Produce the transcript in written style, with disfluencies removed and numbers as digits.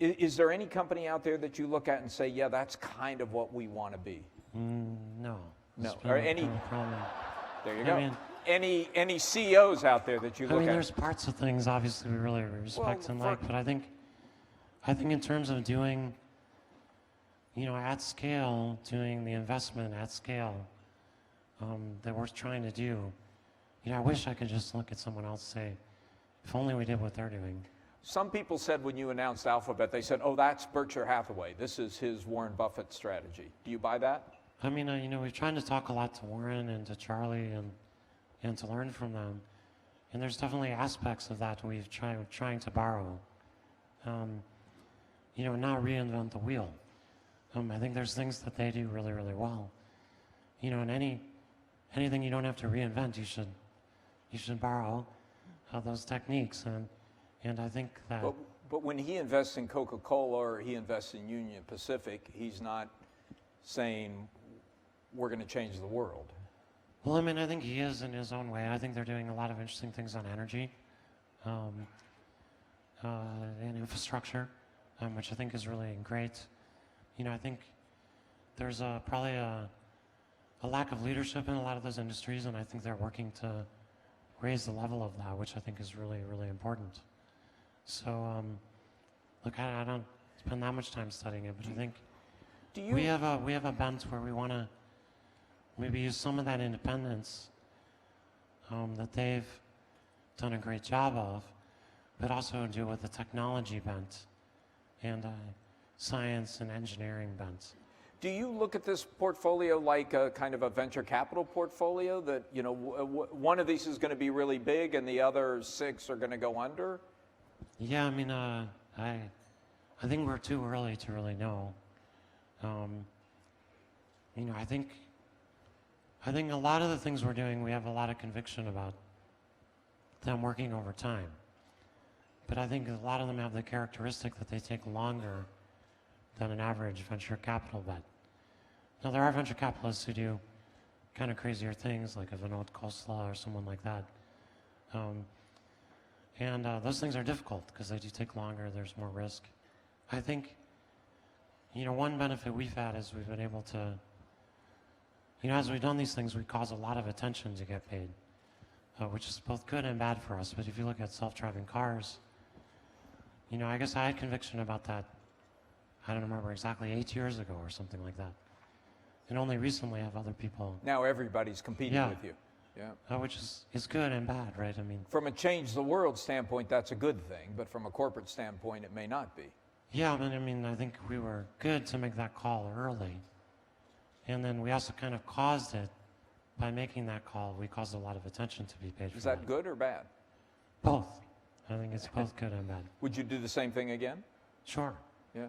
Is there any company out there that you look at and say, yeah, that's kind of what we want to be? No. No. Or any? Problem. There you go. Any CEOs out there that you look at? There's parts of things obviously we really respect and like, but I think in terms of doing, at scale, doing the investment at scale that we're trying to do, I wish I could just look at someone else and say, if only we did what they're doing. Some people said when you announced Alphabet, they said, oh, that's Berkshire Hathaway. This is his Warren Buffett strategy. Do you buy that? We're trying to talk a lot to Warren and to Charlie and to learn from them. And there's definitely aspects of that we're trying to borrow. Not reinvent the wheel. I think there's things that they do really, really well. And anything you don't have to reinvent, you should borrow those techniques. And I think that... But when he invests in Coca-Cola or he invests in Union Pacific, he's not saying we're going to change the world. Well, I think he is in his own way. I think they're doing a lot of interesting things on energy and infrastructure, which I think is really great. I think there's probably a lack of leadership in a lot of those industries, and I think they're working to raise the level of that, which I think is really, really important. So, look, I don't spend that much time studying it, but I think we have a bent where we want to maybe use some of that independence that they've done a great job of, but also do it with a technology bent and science and engineering bent. Do you look at this portfolio like a kind of a venture capital portfolio that, one of these is going to be really big and the other 6 are going to go under? Yeah, I think we're too early to really know. I think a lot of the things we're doing, we have a lot of conviction about them working over time. But I think a lot of them have the characteristic that they take longer than an average venture capital bet. Now, there are venture capitalists who do kind of crazier things, like a Vinod Khosla or someone like that. And those things are difficult because they do take longer, there's more risk. I think, one benefit we've had is we've been able to, as we've done these things, we cause a lot of attention to get paid, which is both good and bad for us. But if you look at self-driving cars, I guess I had conviction about that, I don't remember exactly, 8 years ago or something like that. And only recently have other people. Now everybody's competing with you. Yeah. Which is good and bad, right? From a change the world standpoint, that's a good thing, but from a corporate standpoint, it may not be. Yeah, I think we were good to make that call early. And then we also kind of caused it by making that call. We caused a lot of attention to be paid for. Is that good or bad? Both. I think it's both good and bad. Would you do the same thing again? Sure. Yeah.